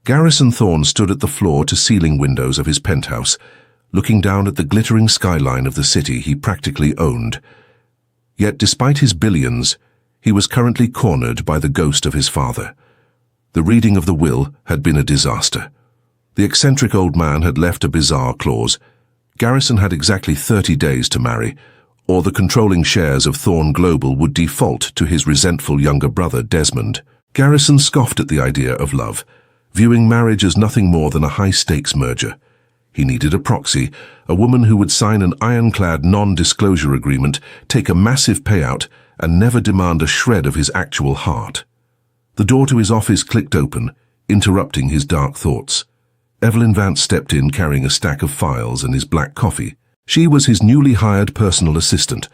Garrison Thorne stood at the floor-to-ceiling windows of his penthouse, looking down at the glittering skyline of the city he practically owned. Yet despite his billions, he was currently cornered by the ghost of his father. The reading of the will had been a disaster. The eccentric old man had left a bizarre clause. Garrison had exactly 30 days to marry, or the controlling shares of Thorne Global would default to his resentful younger brother Desmond. Garrison scoffed at the idea of love, viewing marriage as nothing more than a high-stakes merger. He needed a proxy, a woman who would sign an ironclad non-disclosure agreement, take a massive payout, and never demand a shred of his actual heart. The door to his office clicked open, interrupting his dark thoughts. Evelyn Vance stepped in carrying a stack of files and his black coffee. She was his newly hired personal assistant,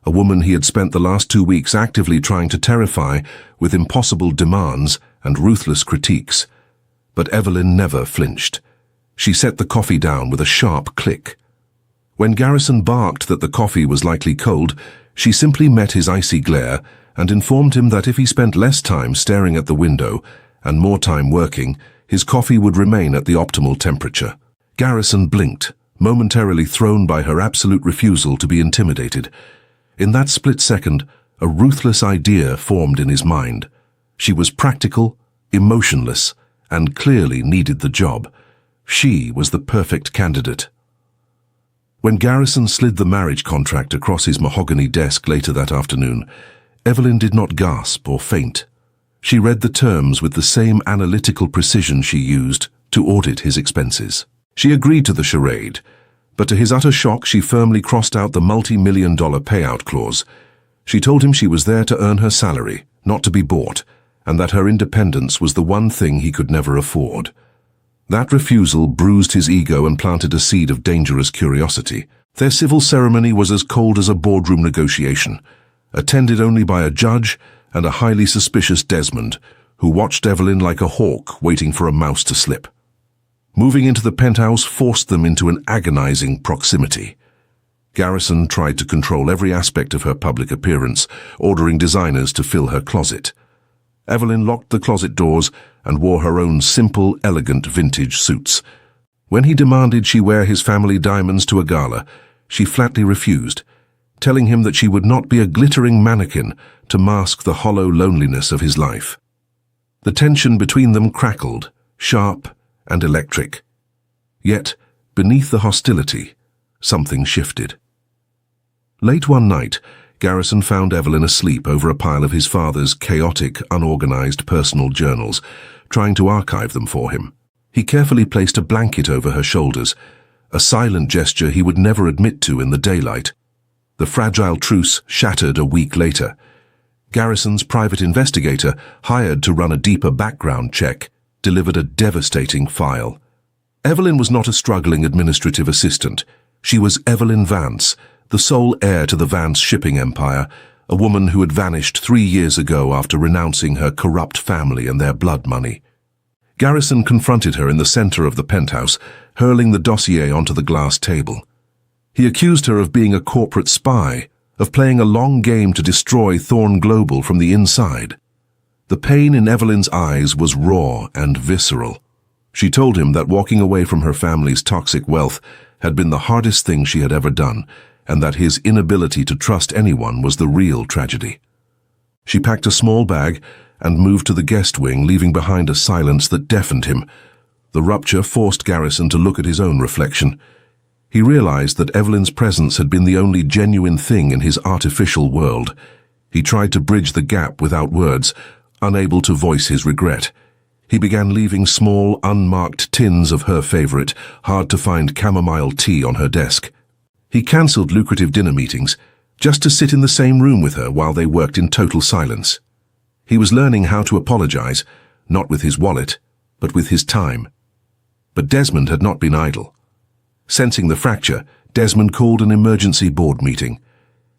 a woman he had spent the last 2 weeks actively trying to terrify with impossible demands and ruthless critiques. But Evelyn never flinched. She set the coffee down with a sharp click. When Garrison barked that the coffee was likely cold, she simply met his icy glare and informed him that if he spent less time staring at the window and more time working, his coffee would remain at the optimal temperature. Garrison blinked, momentarily thrown by her absolute refusal to be intimidated. In that split second, a ruthless idea formed in his mind. She was practical, emotionless, and clearly needed the job. She was the perfect candidate. When Garrison slid the marriage contract across his mahogany desk later that afternoon, Evelyn did not gasp or faint. She read the terms with the same analytical precision she used to audit his expenses. She agreed to the charade, but to his utter shock she firmly crossed out the multi-million-dollar payout clause. She told him she was there to earn her salary, not to be bought, and that her independence was the one thing he could never afford. That refusal bruised his ego and planted a seed of dangerous curiosity. Their civil ceremony was as cold as a boardroom negotiation, attended only by a judge and a highly suspicious Desmond, who watched Evelyn like a hawk waiting for a mouse to slip. Moving into the penthouse forced them into an agonizing proximity. Garrison tried to control every aspect of her public appearance, ordering designers to fill her closet. Evelyn locked the closet doors and wore her own simple, elegant vintage suits. When he demanded she wear his family diamonds to a gala, she flatly refused, telling him that she would not be a glittering mannequin to mask the hollow loneliness of his life. The tension between them crackled, sharp and electric. Yet, beneath the hostility, something shifted. Late one night, Garrison found Evelyn asleep over a pile of his father's chaotic, unorganized personal journals, trying to archive them for him. He carefully placed a blanket over her shoulders, a silent gesture he would never admit to in the daylight. The fragile truce shattered a week later. Garrison's private investigator, hired to run a deeper background check, delivered a devastating file. Evelyn was not a struggling administrative assistant. She was Evelyn Vance, the sole heir to the Vance shipping empire, a woman who had vanished 3 years ago after renouncing her corrupt family and their blood money. Garrison confronted her in the center of the penthouse, hurling the dossier onto the glass table. He accused her of being a corporate spy, of playing a long game to destroy Thorne Global from the inside. The pain in Evelyn's eyes was raw and visceral. She told him that walking away from her family's toxic wealth had been the hardest thing she had ever done, and that his inability to trust anyone was the real tragedy. She packed a small bag and moved to the guest wing, leaving behind a silence that deafened him. The rupture forced Garrison to look at his own reflection. He realized that Evelyn's presence had been the only genuine thing in his artificial world. He tried to bridge the gap without words, unable to voice his regret. He began leaving small, unmarked tins of her favorite, hard-to-find chamomile tea on her desk. He cancelled lucrative dinner meetings, just to sit in the same room with her while they worked in total silence. He was learning how to apologize, not with his wallet, but with his time. But Desmond had not been idle. Sensing the fracture, Desmond called an emergency board meeting.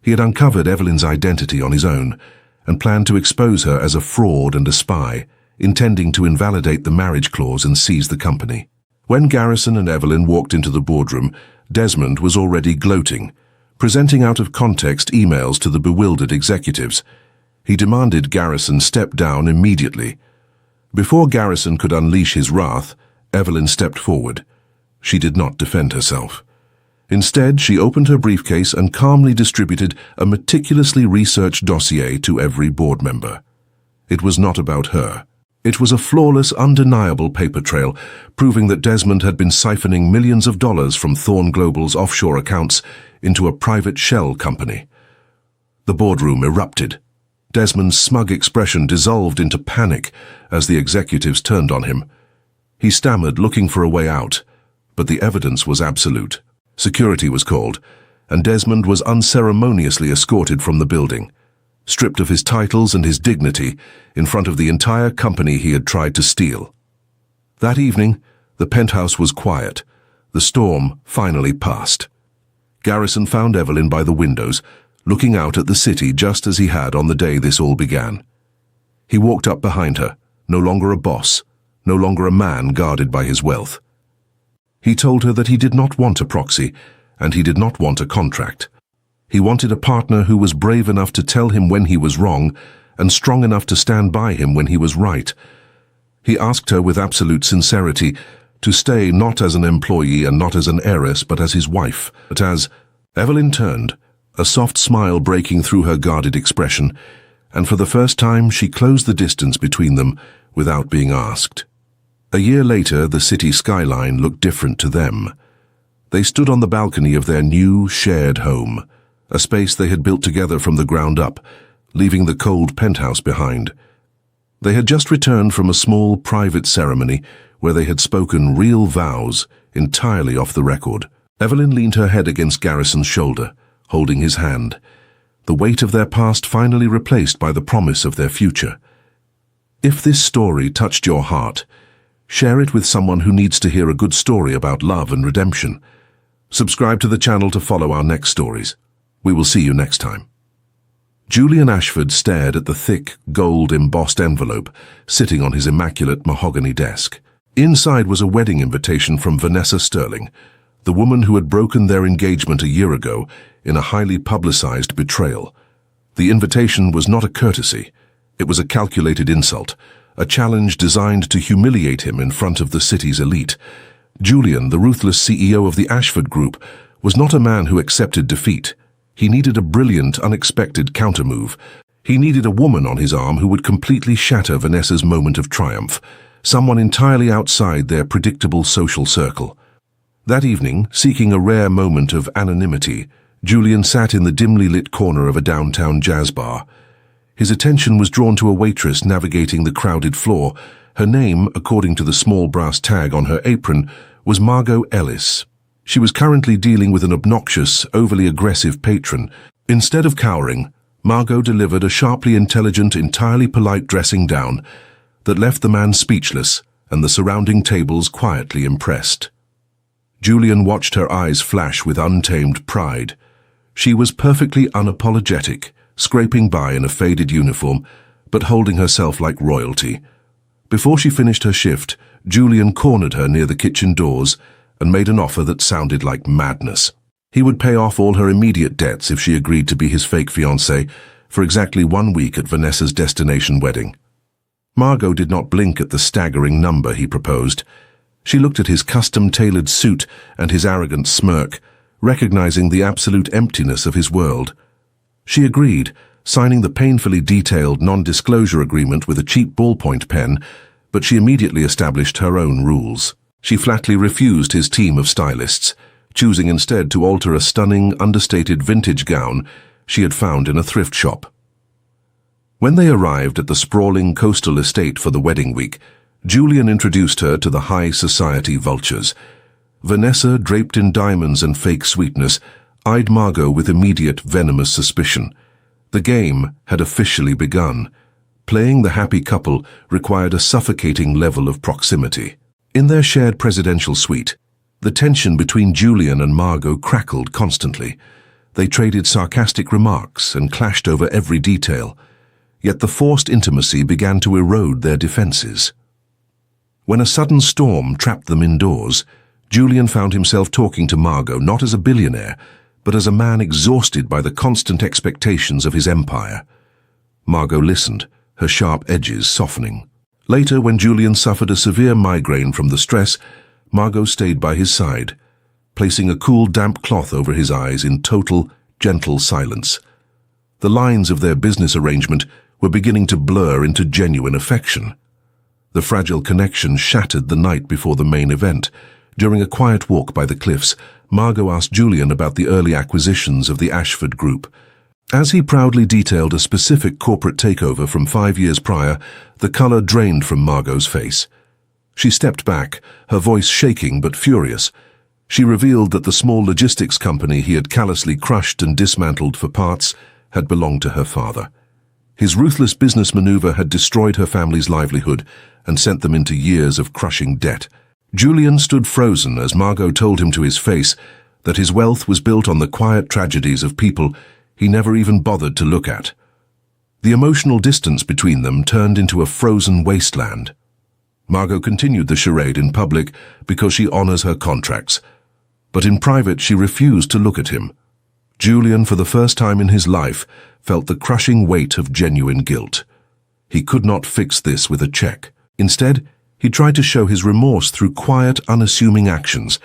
He had uncovered Evelyn's identity on his own, and planned to expose her as a fraud and a spy, intending to invalidate the marriage clause and seize the company. When Garrison and Evelyn walked into the boardroom, Desmond was already gloating, presenting out-of-context emails to the bewildered executives. He demanded Garrison step down immediately. Before Garrison could unleash his wrath, Evelyn stepped forward. She did not defend herself. Instead, she opened her briefcase and calmly distributed a meticulously researched dossier to every board member. It was not about her. It was a flawless, undeniable paper trail, proving that Desmond had been siphoning millions of dollars from Thorn Global's offshore accounts into a private shell company. The boardroom erupted. Desmond's smug expression dissolved into panic as the executives turned on him. He stammered, looking for a way out, but the evidence was absolute. Security was called, and Desmond was unceremoniously escorted from the building, stripped of his titles and his dignity in front of the entire company he had tried to steal. That evening, the penthouse was quiet. The storm finally passed. Garrison found Evelyn by the windows, looking out at the city just as he had on the day this all began. He walked up behind her, no longer a boss, no longer a man guarded by his wealth. He told her that he did not want a proxy, and he did not want a contract. He wanted a partner who was brave enough to tell him when he was wrong and strong enough to stand by him when he was right. He asked her with absolute sincerity to stay not as an employee and not as an heiress, but as his wife. But as Evelyn turned, a soft smile breaking through her guarded expression, and for the first time she closed the distance between them without being asked. A year later, the city skyline looked different to them. They stood on the balcony of their new, shared home, a space they had built together from the ground up, leaving the cold penthouse behind. They had just returned from a small, private ceremony where they had spoken real vows, entirely off the record. Evelyn leaned her head against Garrison's shoulder, holding his hand, the weight of their past finally replaced by the promise of their future. If this story touched your heart, share it with someone who needs to hear a good story about love and redemption. Subscribe to the channel to follow our next stories. We will see you next time. Julian Ashford stared at the thick, gold-embossed envelope sitting on his immaculate mahogany desk. Inside was a wedding invitation from Vanessa Sterling, the woman who had broken their engagement a year ago in a highly publicized betrayal. The invitation was not a courtesy. It was a calculated insult, a challenge designed to humiliate him in front of the city's elite. Julian, the ruthless CEO of the Ashford Group, was not a man who accepted defeat. He needed a brilliant, unexpected countermove. He needed a woman on his arm who would completely shatter Vanessa's moment of triumph, someone entirely outside their predictable social circle. That evening, seeking a rare moment of anonymity, Julian sat in the dimly lit corner of a downtown jazz bar. His attention was drawn to a waitress navigating the crowded floor. Her name, according to the small brass tag on her apron, was Margot Ellis. She was currently dealing with an obnoxious, overly aggressive patron. Instead of cowering, Margot delivered a sharply intelligent, entirely polite dressing down that left the man speechless and the surrounding tables quietly impressed. Julian watched her eyes flash with untamed pride. She was perfectly unapologetic, scraping by in a faded uniform, but holding herself like royalty. Before she finished her shift, Julian cornered her near the kitchen doors and made an offer that sounded like madness. He would pay off all her immediate debts if she agreed to be his fake fiancée for exactly 1 week at Vanessa's destination wedding. Margot did not blink at the staggering number he proposed. She looked at his custom-tailored suit and his arrogant smirk, recognizing the absolute emptiness of his world. She agreed, signing the painfully detailed non-disclosure agreement with a cheap ballpoint pen, but she immediately established her own rules. She flatly refused his team of stylists, choosing instead to alter a stunning, understated vintage gown she had found in a thrift shop. When they arrived at the sprawling coastal estate for the wedding week, Julian introduced her to the high society vultures. Vanessa, draped in diamonds and fake sweetness, eyed Margot with immediate venomous suspicion. The game had officially begun. Playing the happy couple required a suffocating level of proximity. In their shared presidential suite, the tension between Julian and Margot crackled constantly. They traded sarcastic remarks and clashed over every detail, yet the forced intimacy began to erode their defenses. When a sudden storm trapped them indoors, Julian found himself talking to Margot not as a billionaire, but as a man exhausted by the constant expectations of his empire. Margot listened, her sharp edges softening. Later, when Julian suffered a severe migraine from the stress, Margot stayed by his side, placing a cool, damp cloth over his eyes in total, gentle silence. The lines of their business arrangement were beginning to blur into genuine affection. The fragile connection shattered the night before the main event. During a quiet walk by the cliffs, Margot asked Julian about the early acquisitions of the Ashford Group. As he proudly detailed a specific corporate takeover from 5 years prior, the color drained from Margot's face. She stepped back, her voice shaking but furious. She revealed that the small logistics company he had callously crushed and dismantled for parts had belonged to her father. His ruthless business maneuver had destroyed her family's livelihood and sent them into years of crushing debt. Julian stood frozen as Margot told him to his face that his wealth was built on the quiet tragedies of people he never even bothered to look at. The emotional distance between them turned into a frozen wasteland. Margot continued the charade in public because she honors her contracts, but in private she refused to look at him. Julian, for the first time in his life, felt the crushing weight of genuine guilt. He could not fix this with a check. Instead, he tried to show his remorse through quiet, unassuming actions.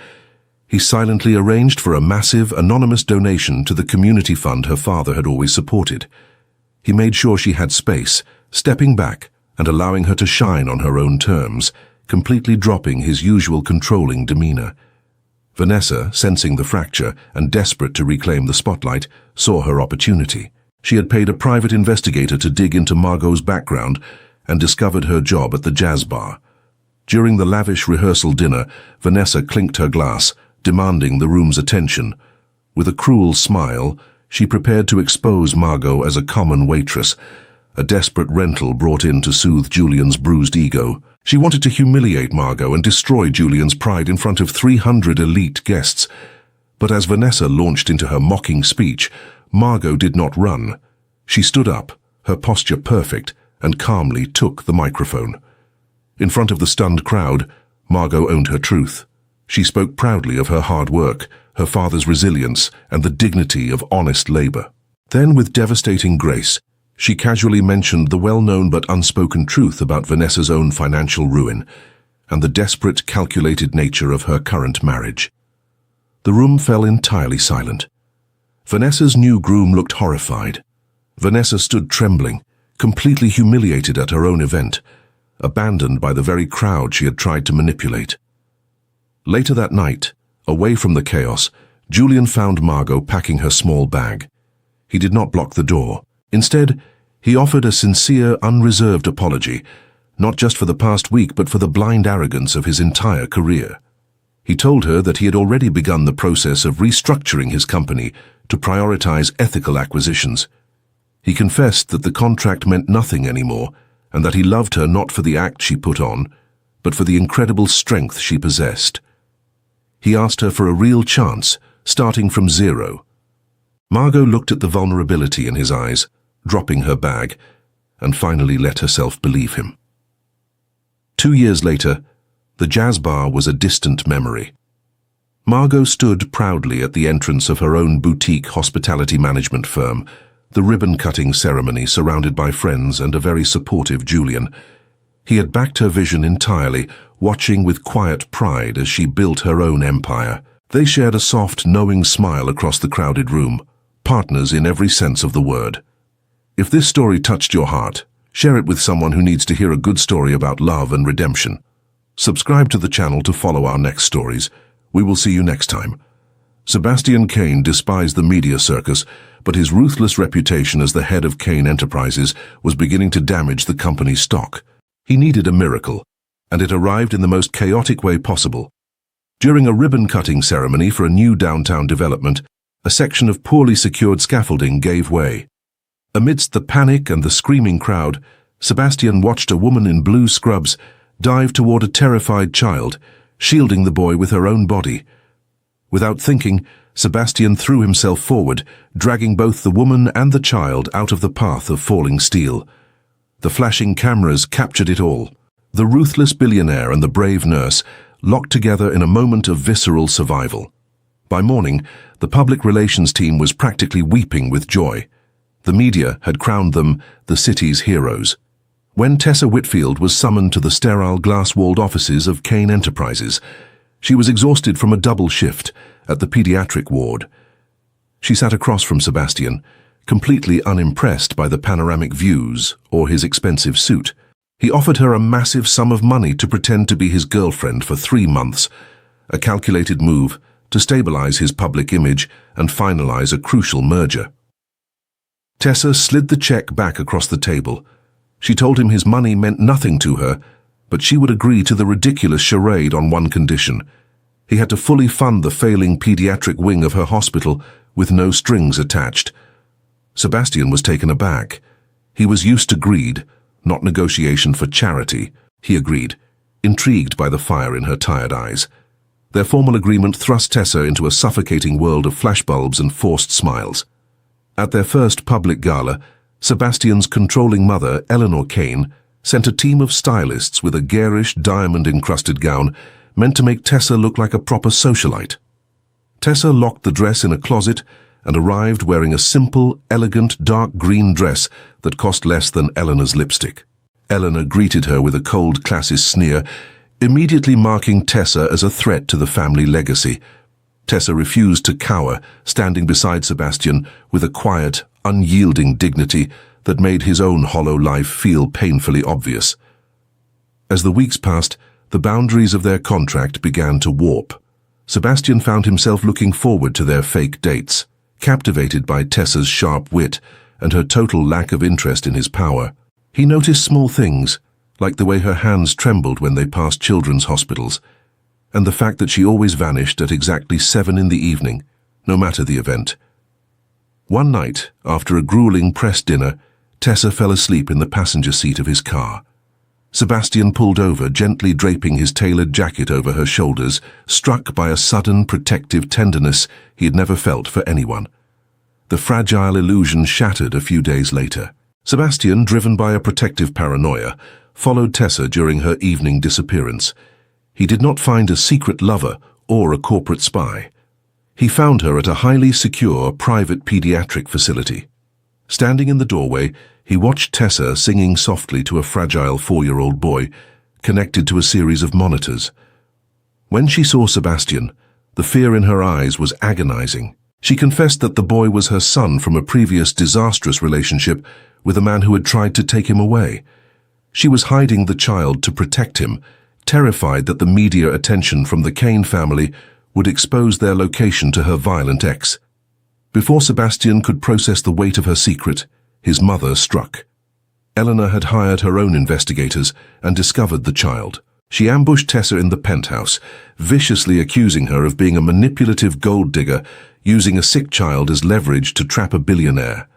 He silently arranged for a massive, anonymous donation to the community fund her father had always supported. He made sure she had space, stepping back and allowing her to shine on her own terms, completely dropping his usual controlling demeanor. Vanessa, sensing the fracture and desperate to reclaim the spotlight, saw her opportunity. She had paid a private investigator to dig into Margot's background and discovered her job at the jazz bar. During the lavish rehearsal dinner, Vanessa clinked her glass, demanding the room's attention. With a cruel smile, she prepared to expose Margot as a common waitress, a desperate rental brought in to soothe Julian's bruised ego. She wanted to humiliate Margot and destroy Julian's pride in front of 300 elite guests. But as Vanessa launched into her mocking speech, Margot did not run. She stood up, her posture perfect, and calmly took the microphone. In front of the stunned crowd, Margot owned her truth. She spoke proudly of her hard work, her father's resilience, and the dignity of honest labor. Then, with devastating grace, she casually mentioned the well-known but unspoken truth about Vanessa's own financial ruin and the desperate, calculated nature of her current marriage. The room fell entirely silent. Vanessa's new groom looked horrified. Vanessa stood trembling, completely humiliated at her own event, abandoned by the very crowd she had tried to manipulate. Later that night, away from the chaos, Julian found Margot packing her small bag. He did not block the door. Instead, he offered a sincere, unreserved apology, not just for the past week but for the blind arrogance of his entire career. He told her that he had already begun the process of restructuring his company to prioritize ethical acquisitions. He confessed that the contract meant nothing anymore and that he loved her not for the act she put on, but for the incredible strength she possessed. He asked her for a real chance, starting from zero. Margot looked at the vulnerability in his eyes, dropping her bag, and finally let herself believe him. 2 years later, the jazz bar was a distant memory. Margot stood proudly at the entrance of her own boutique hospitality management firm, the ribbon-cutting ceremony surrounded by friends and a very supportive Julian. He had backed her vision entirely, watching with quiet pride as she built her own empire. They shared a soft, knowing smile across the crowded room, partners in every sense of the word. If this story touched your heart, share it with someone who needs to hear a good story about love and redemption. Subscribe to the channel to follow our next stories. We will see you next time. Sebastian Kane despised the media circus, but his ruthless reputation as the head of Kane Enterprises was beginning to damage the company's stock. He needed a miracle, and it arrived in the most chaotic way possible. During a ribbon-cutting ceremony for a new downtown development, a section of poorly secured scaffolding gave way. Amidst the panic and the screaming crowd, Sebastian watched a woman in blue scrubs dive toward a terrified child, shielding the boy with her own body. Without thinking, Sebastian threw himself forward, dragging both the woman and the child out of the path of falling steel. The flashing cameras captured it all. The ruthless billionaire and the brave nurse locked together in a moment of visceral survival. By morning, the public relations team was practically weeping with joy. The media had crowned them the city's heroes. When Tessa Whitfield was summoned to the sterile glass-walled offices of Kane Enterprises, she was exhausted from a double shift at the pediatric ward. She sat across from Sebastian, completely unimpressed by the panoramic views or his expensive suit. He offered her a massive sum of money to pretend to be his girlfriend for 3 months, a calculated move to stabilize his public image and finalize a crucial merger. Tessa slid the check back across the table. She told him his money meant nothing to her, but she would agree to the ridiculous charade on one condition. He had to fully fund the failing pediatric wing of her hospital with no strings attached. Sebastian was taken aback. He was used to greed, not negotiation for charity, he agreed, intrigued by the fire in her tired eyes. Their formal agreement thrust Tessa into a suffocating world of flashbulbs and forced smiles. At their first public gala, Sebastian's controlling mother, Eleanor Kane, sent a team of stylists with a garish, diamond-encrusted gown meant to make Tessa look like a proper socialite. Tessa locked the dress in a closet and arrived wearing a simple, elegant, dark green dress that cost less than Eleanor's lipstick. Eleanor greeted her with a cold classist sneer, immediately marking Tessa as a threat to the family legacy. Tessa refused to cower, standing beside Sebastian with a quiet, unyielding dignity that made his own hollow life feel painfully obvious. As the weeks passed, the boundaries of their contract began to warp. Sebastian found himself looking forward to their fake dates, captivated by Tessa's sharp wit and her total lack of interest in his power. He noticed small things, like the way her hands trembled when they passed children's hospitals, and the fact that she always vanished at exactly 7 in the evening, no matter the event. One night, after a grueling press dinner, Tessa fell asleep in the passenger seat of his car. Sebastian pulled over, gently draping his tailored jacket over her shoulders, struck by a sudden protective tenderness he had never felt for anyone. The fragile illusion shattered a few days later. Sebastian, driven by a protective paranoia, followed Tessa during her evening disappearance. He did not find a secret lover or a corporate spy. He found her at a highly secure private pediatric facility. Standing in the doorway, he watched Tessa singing softly to a fragile 4-year-old boy, connected to a series of monitors. When she saw Sebastian, the fear in her eyes was agonizing. She confessed that the boy was her son from a previous disastrous relationship with a man who had tried to take him away. She was hiding the child to protect him, terrified that the media attention from the Kane family would expose their location to her violent ex. Before Sebastian could process the weight of her secret, his mother struck. Eleanor had hired her own investigators and discovered the child. She ambushed Tessa in the penthouse, viciously accusing her of being a manipulative gold digger, using a sick child as leverage to trap a billionaire.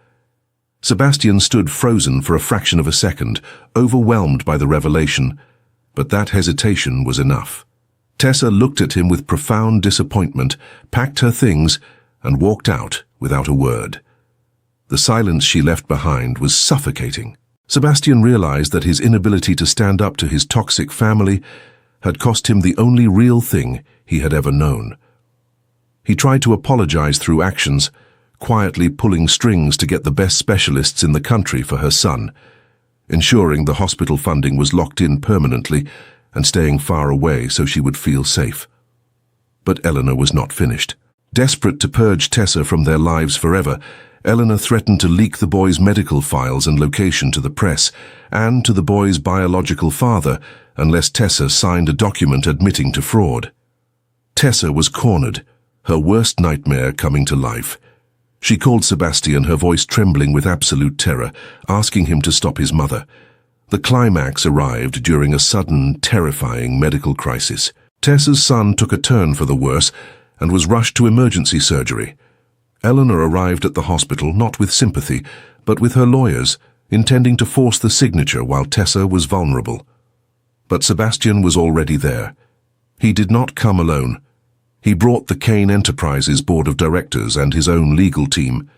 Sebastian stood frozen for a fraction of a second, overwhelmed by the revelation, but that hesitation was enough. Tessa looked at him with profound disappointment, packed her things, and walked out without a word. The silence she left behind was suffocating. Sebastian realized that his inability to stand up to his toxic family had cost him the only real thing he had ever known. He tried to apologize through actions, quietly pulling strings to get the best specialists in the country for her son, ensuring the hospital funding was locked in permanently and staying far away so she would feel safe. But Eleanor was not finished. Desperate to purge Tessa from their lives forever, Eleanor threatened to leak the boy's medical files and location to the press and to the boy's biological father unless Tessa signed a document admitting to fraud. Tessa was cornered, her worst nightmare coming to life. She called Sebastian, her voice trembling with absolute terror, asking him to stop his mother. The climax arrived during a sudden, terrifying medical crisis. Tessa's son took a turn for the worse and was rushed to emergency surgery. Eleanor arrived at the hospital not with sympathy, but with her lawyers, intending to force the signature while Tessa was vulnerable. But Sebastian was already there. He did not come alone. He brought the Kane Enterprises board of directors and his own legal team.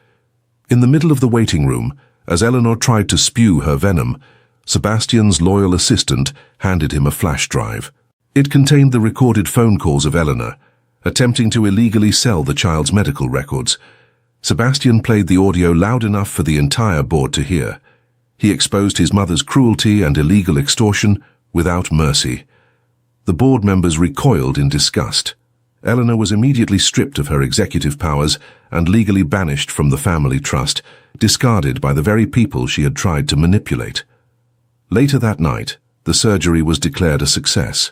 In the middle of the waiting room, as Eleanor tried to spew her venom, Sebastian's loyal assistant handed him a flash drive. It contained the recorded phone calls of Eleanor, attempting to illegally sell the child's medical records. Sebastian played the audio loud enough for the entire board to hear. He exposed his mother's cruelty and illegal extortion without mercy. The board members recoiled in disgust. Eleanor was immediately stripped of her executive powers and legally banished from the family trust, discarded by the very people she had tried to manipulate. Later that night, the surgery was declared a success.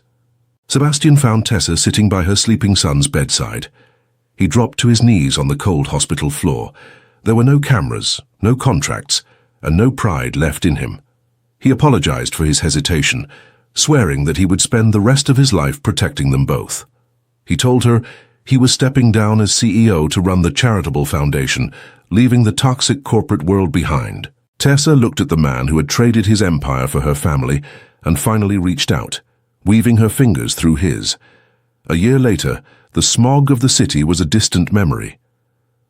Sebastian found Tessa sitting by her sleeping son's bedside. He dropped to his knees on the cold hospital floor. There were no cameras, no contracts, and no pride left in him. He apologized for his hesitation, swearing that he would spend the rest of his life protecting them both. He told her he was stepping down as CEO to run the charitable foundation, leaving the toxic corporate world behind. Tessa looked at the man who had traded his empire for her family and finally reached out, weaving her fingers through his. A year later, the smog of the city was a distant memory.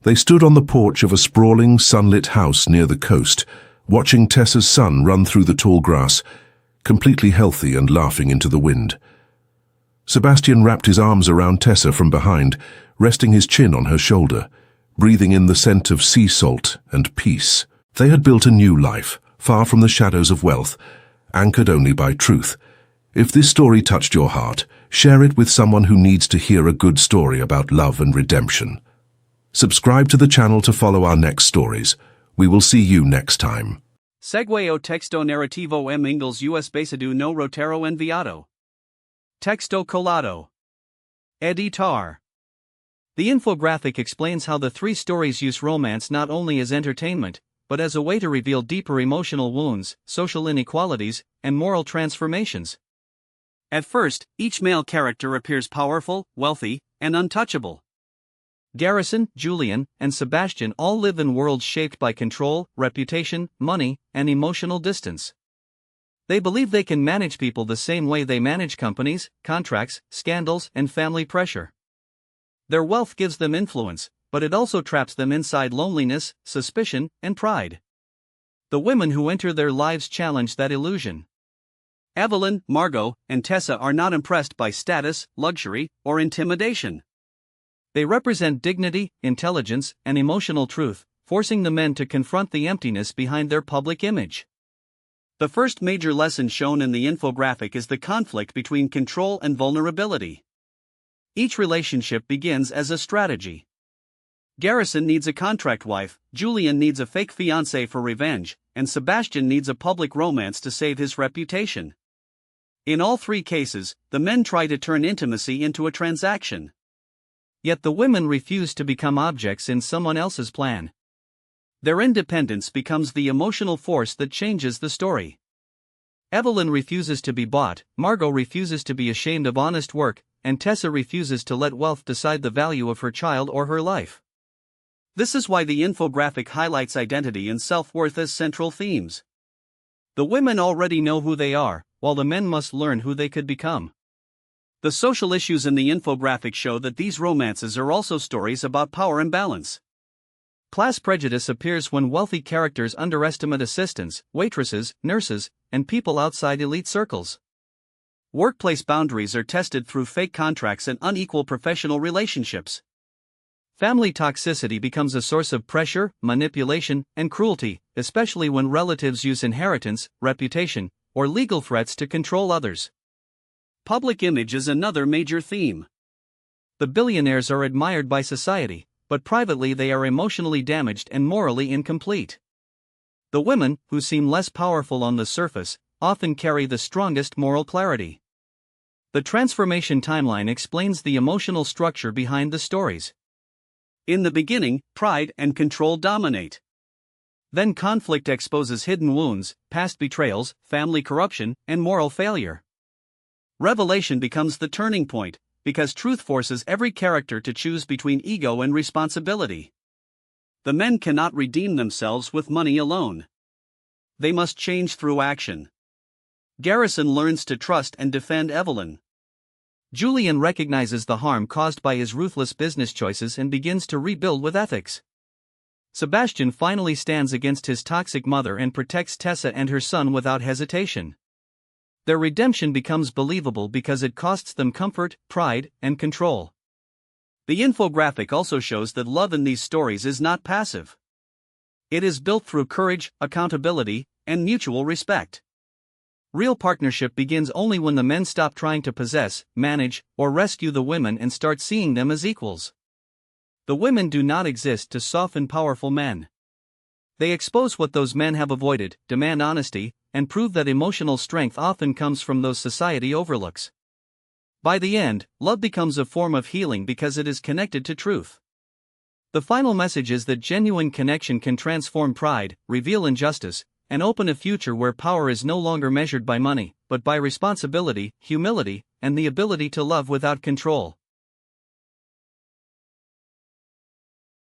They stood on the porch of a sprawling, sunlit house near the coast, watching Tessa's son run through the tall grass, completely healthy and laughing into the wind. Sebastian wrapped his arms around Tessa from behind, resting his chin on her shoulder, breathing in the scent of sea salt and peace. They had built a new life, far from the shadows of wealth, anchored only by truth. If this story touched your heart, share it with someone who needs to hear a good story about love and redemption. Subscribe to the channel to follow our next stories. We will see you next time. Segue o texto narrativo em inglês US basado no roteiro enviado. Texto colado. Editar. The infographic explains how the three stories use romance not only as entertainment, but as a way to reveal deeper emotional wounds, social inequalities, and moral transformations. At first, each male character appears powerful, wealthy, and untouchable. Garrison, Julian, and Sebastian all live in worlds shaped by control, reputation, money, and emotional distance. They believe they can manage people the same way they manage companies, contracts, scandals, and family pressure. Their wealth gives them influence, but it also traps them inside loneliness, suspicion, and pride. The women who enter their lives challenge that illusion. Evelyn, Margot, and Tessa are not impressed by status, luxury, or intimidation. They represent dignity, intelligence, and emotional truth, forcing the men to confront the emptiness behind their public image. The first major lesson shown in the infographic is the conflict between control and vulnerability. Each relationship begins as a strategy. Garrison needs a contract wife, Julian needs a fake fiancé for revenge, and Sebastian needs a public romance to save his reputation. In all three cases, the men try to turn intimacy into a transaction. Yet the women refuse to become objects in someone else's plan. Their independence becomes the emotional force that changes the story. Evelyn refuses to be bought, Margot refuses to be ashamed of honest work, and Tessa refuses to let wealth decide the value of her child or her life. This is why the infographic highlights identity and self-worth as central themes. The women already know who they are, while the men must learn who they could become. The social issues in the infographic show that these romances are also stories about power imbalance. Class prejudice appears when wealthy characters underestimate assistants, waitresses, nurses, and people outside elite circles. Workplace boundaries are tested through fake contracts and unequal professional relationships. Family toxicity becomes a source of pressure, manipulation, and cruelty, especially when relatives use inheritance, reputation, or legal threats to control others. Public image is another major theme. The billionaires are admired by society, but privately they are emotionally damaged and morally incomplete. The women, who seem less powerful on the surface, often carry the strongest moral clarity. The transformation timeline explains the emotional structure behind the stories. In the beginning, pride and control dominate. Then conflict exposes hidden wounds, past betrayals, family corruption, and moral failure. Revelation becomes the turning point, because truth forces every character to choose between ego and responsibility. The men cannot redeem themselves with money alone. They must change through action. Garrison learns to trust and defend Evelyn. Julian recognizes the harm caused by his ruthless business choices and begins to rebuild with ethics. Sebastian finally stands against his toxic mother and protects Tessa and her son without hesitation. Their redemption becomes believable because it costs them comfort, pride, and control. The infographic also shows that love in these stories is not passive. It is built through courage, accountability, and mutual respect. Real partnership begins only when the men stop trying to possess, manage, or rescue the women and start seeing them as equals. The women do not exist to soften powerful men. They expose what those men have avoided, demand honesty, and prove that emotional strength often comes from those society overlooks. By the end, love becomes a form of healing because it is connected to truth. The final message is that genuine connection can transform pride, reveal injustice, and open a future where power is no longer measured by money, but by responsibility, humility, and the ability to love without control.